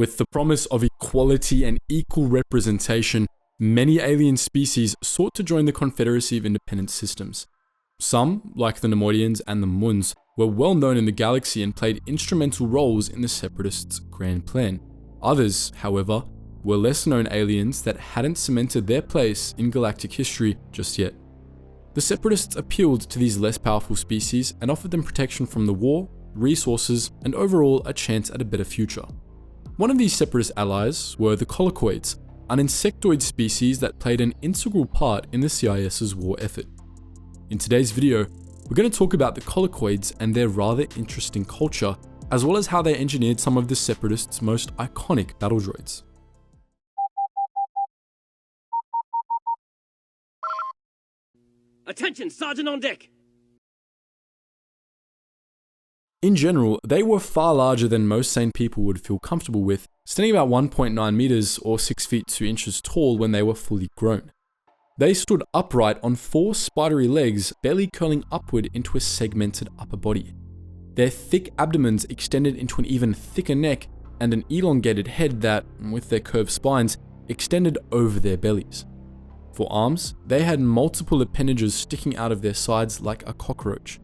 With the promise of equality and equal representation, many alien species sought to join the Confederacy of Independent Systems. Some, like the Neimoidians and the Muns, were well known in the galaxy and played instrumental roles in the Separatists' grand plan. Others, however, were lesser known aliens that hadn't cemented their place in galactic history just yet. The Separatists appealed to these less powerful species and offered them protection from the war, resources, and overall a chance at a better future. One of these Separatist allies were the Colicoids, an insectoid species that played an integral part in the CIS's war effort. In today's video, we're going to talk about the Colicoids and their rather interesting culture, as well as how they engineered some of the Separatists' most iconic battle droids. Attention, Sergeant on deck! In general, they were far larger than most sane people would feel comfortable with, standing about 1.9 meters or 6 feet 2 inches tall when they were fully grown. They stood upright on 4 spidery legs, barely curling upward into a segmented upper body. Their thick abdomens extended into an even thicker neck and an elongated head that, with their curved spines, extended over their bellies. For arms, they had multiple appendages sticking out of their sides like a cockroach.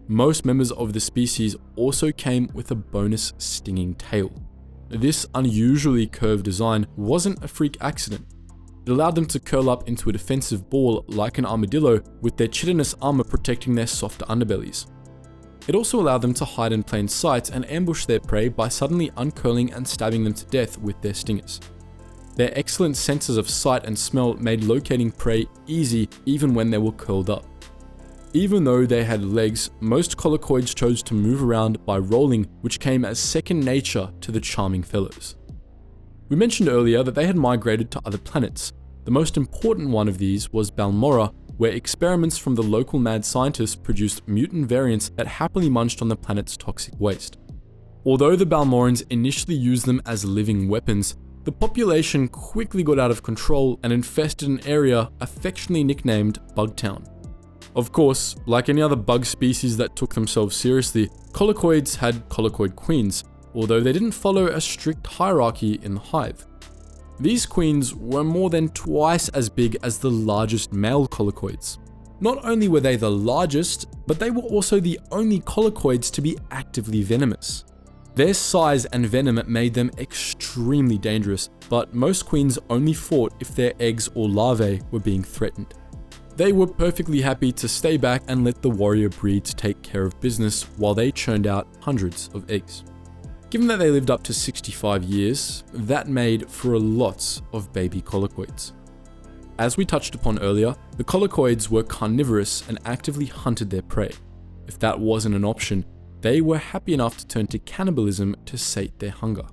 Most members of the species also came with a bonus stinging tail. This unusually curved design wasn't a freak accident. It allowed them to curl up into a defensive ball like an armadillo, with their chitinous armor protecting their softer underbellies. It also allowed them to hide in plain sight and ambush their prey by suddenly uncurling and stabbing them to death with their stingers. Their excellent senses of sight and smell made locating prey easy even when they were curled up. Even though they had legs, most Colicoids chose to move around by rolling, which came as second nature to the charming fellows. We mentioned earlier that they had migrated to other planets. The most important one of these was Balmorra, where experiments from the local mad scientists produced mutant variants that happily munched on the planet's toxic waste. Although the Balmorrans initially used them as living weapons, the population quickly got out of control and infested an area affectionately nicknamed Bugtown. Of course, like any other bug species that took themselves seriously, Colicoids had Colicoid queens, although they didn't follow a strict hierarchy in the hive. These queens were more than twice as big as the largest male Colicoids. Not only were they the largest, but they were also the only Colicoids to be actively venomous. Their size and venom made them extremely dangerous, but most queens only fought if their eggs or larvae were being threatened. They were perfectly happy to stay back and let the warrior breeds take care of business while they churned out hundreds of eggs. Given that they lived up to 65 years, that made for a lot of baby Colicoids. As we touched upon earlier, the Colicoids were carnivorous and actively hunted their prey. If that wasn't an option, they were happy enough to turn to cannibalism to sate their hunger.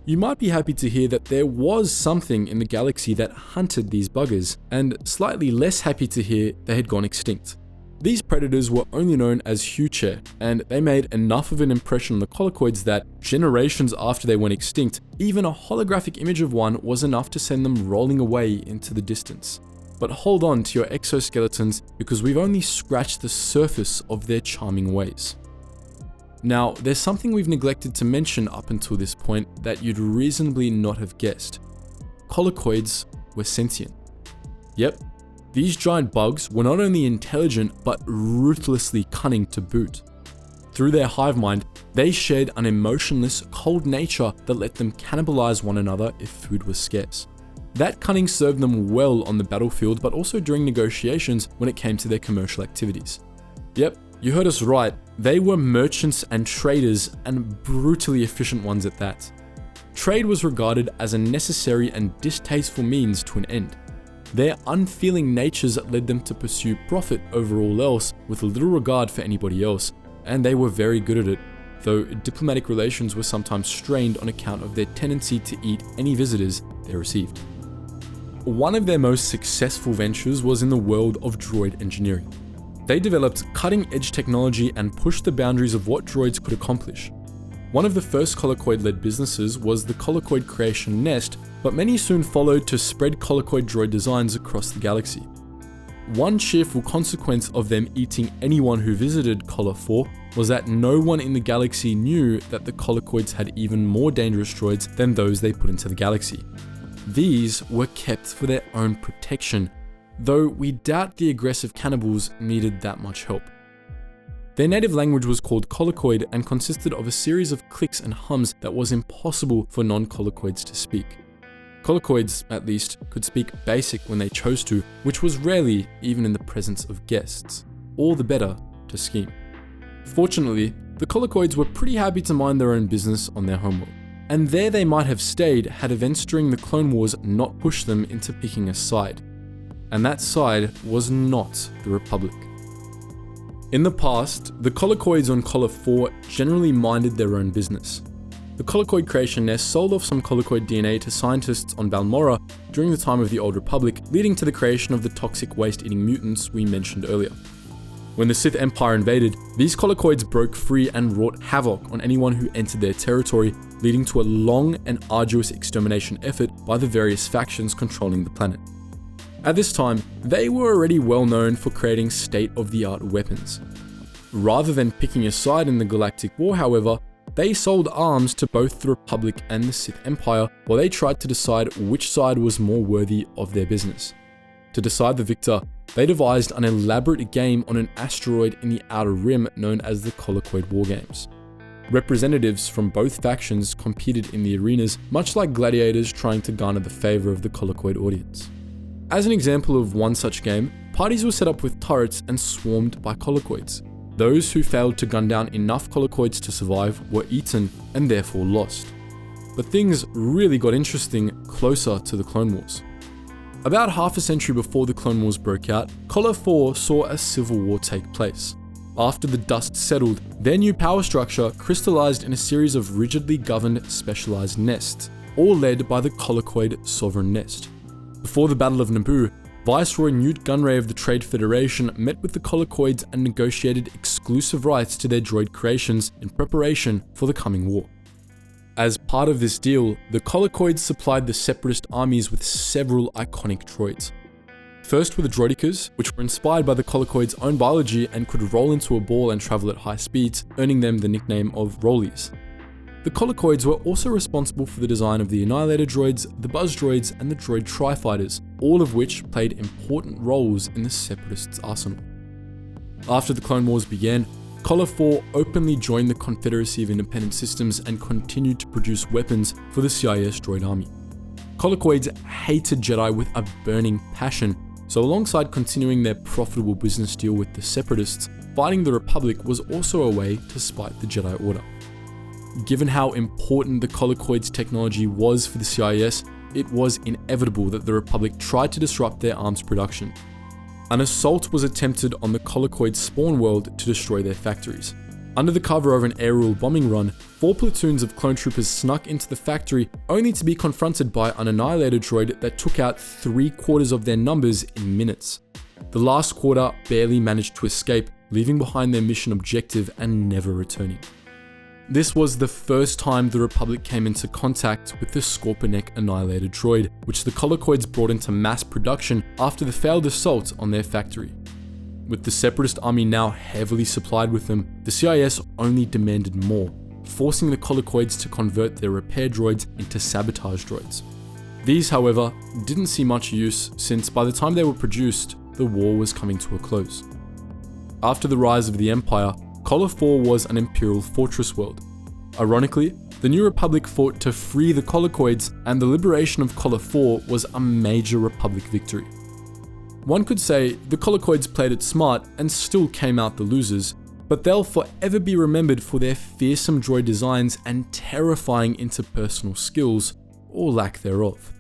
You might be happy to hear that there was something in the galaxy that hunted these buggers, and slightly less happy to hear they had gone extinct. These predators were only known as Huche, and they made enough of an impression on the Colicoids that, generations after they went extinct, even a holographic image of one was enough to send them rolling away into the distance. But hold on to your exoskeletons, because we've only scratched the surface of their charming ways. Now, there's something we've neglected to mention up until this point that you'd reasonably not have guessed. Colicoids were sentient. Yep, these giant bugs were not only intelligent, but ruthlessly cunning to boot. Through their hive mind, they shared an emotionless, cold nature that let them cannibalize one another if food was scarce. That cunning served them well on the battlefield, but also during negotiations when it came to their commercial activities. Yep, you heard us right. They were merchants and traders, and brutally efficient ones at that. Trade was regarded as a necessary and distasteful means to an end. Their unfeeling natures led them to pursue profit over all else, with little regard for anybody else, and they were very good at it, though diplomatic relations were sometimes strained on account of their tendency to eat any visitors they received. One of their most successful ventures was in the world of droid engineering. They developed cutting-edge technology and pushed the boundaries of what droids could accomplish. One of the first Colicoid-led businesses was the Colicoid Creation Nest, but many soon followed to spread Colicoid droid designs across the galaxy. One cheerful consequence of them eating anyone who visited Colifor was that no one in the galaxy knew that the Colicoids had even more dangerous droids than those they put into the galaxy. These were kept for their own protection, though we doubt the aggressive cannibals needed that much help. Their native language was called Colicoid and consisted of a series of clicks and hums that was impossible for non-Colicoids to speak. Colicoids, at least, could speak Basic when they chose to, which was rarely even in the presence of guests. All the better to scheme. Fortunately, the Colicoids were pretty happy to mind their own business on their homeworld, and there they might have stayed had events during the Clone Wars not pushed them into picking a side. And that side was not the Republic. In the past, the Colicoids on Colo 4 generally minded their own business. The Colicoid creation nest sold off some Colicoid DNA to scientists on Balmorra during the time of the Old Republic, leading to the creation of the toxic waste-eating mutants we mentioned earlier. When the Sith Empire invaded, these Colicoids broke free and wrought havoc on anyone who entered their territory, leading to a long and arduous extermination effort by the various factions controlling the planet. At this time, they were already well known for creating state-of-the-art weapons. Rather than picking a side in the Galactic War, however, they sold arms to both the Republic and the Sith Empire while they tried to decide which side was more worthy of their business. To decide the victor, they devised an elaborate game on an asteroid in the Outer Rim known as the Colicoid Wargames. Representatives from both factions competed in the arenas, much like gladiators trying to garner the favor of the Colicoid audience. As an example of one such game, parties were set up with turrets and swarmed by Colicoids. Those who failed to gun down enough Colicoids to survive were eaten and therefore lost. But things really got interesting closer to the Clone Wars. About half a century before the Clone Wars broke out, Colo 4 saw a civil war take place. After the dust settled, their new power structure crystallized in a series of rigidly governed specialized nests, all led by the Colicoid Sovereign Nest. Before the Battle of Naboo, Viceroy Newt Gunray of the Trade Federation met with the Colicoids and negotiated exclusive rights to their droid creations in preparation for the coming war. As part of this deal, the Colicoids supplied the Separatist armies with several iconic droids. First were the Droidekas, which were inspired by the Colicoids' own biology and could roll into a ball and travel at high speeds, earning them the nickname of Rollies. The Colicoids were also responsible for the design of the Annihilator droids, the Buzz droids, and the Droid Tri-Fighters, all of which played important roles in the Separatists' arsenal. After the Clone Wars began, Colo 4 openly joined the Confederacy of Independent Systems and continued to produce weapons for the CIS droid army. Colicoids hated Jedi with a burning passion, so alongside continuing their profitable business deal with the Separatists, fighting the Republic was also a way to spite the Jedi Order. Given how important the Colicoids' technology was for the CIS, it was inevitable that the Republic tried to disrupt their arms production. An assault was attempted on the Colicoid spawn world to destroy their factories. Under the cover of an aerial bombing run, 4 platoons of clone troopers snuck into the factory only to be confronted by an Annihilator droid that took out 3/4 of their numbers in minutes. The last quarter barely managed to escape, leaving behind their mission objective and never returning. This was the first time the Republic came into contact with the Scorpionic Annihilator droid, which the Colicoids brought into mass production after the failed assault on their factory. With the Separatist army now heavily supplied with them, the CIS only demanded more, forcing the Colicoids to convert their repair droids into sabotage droids. These, however, didn't see much use since by the time they were produced, the war was coming to a close. After the rise of the Empire, Colo 4 was an Imperial fortress world. Ironically, the New Republic fought to free the Colicoids, and the liberation of Colo 4 was a major Republic victory. One could say the Colicoids played it smart and still came out the losers, but they'll forever be remembered for their fearsome droid designs and terrifying interpersonal skills, or lack thereof.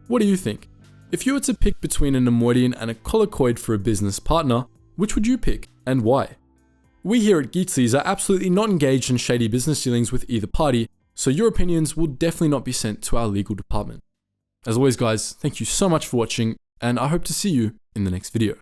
What do you think? If you were to pick between a Neimoidian and a Colicoid for a business partner, which would you pick, and why? We here at Geetsly are absolutely not engaged in shady business dealings with either party, so your opinions will definitely not be sent to our legal department. As always guys, thank you so much for watching, and I hope to see you in the next video.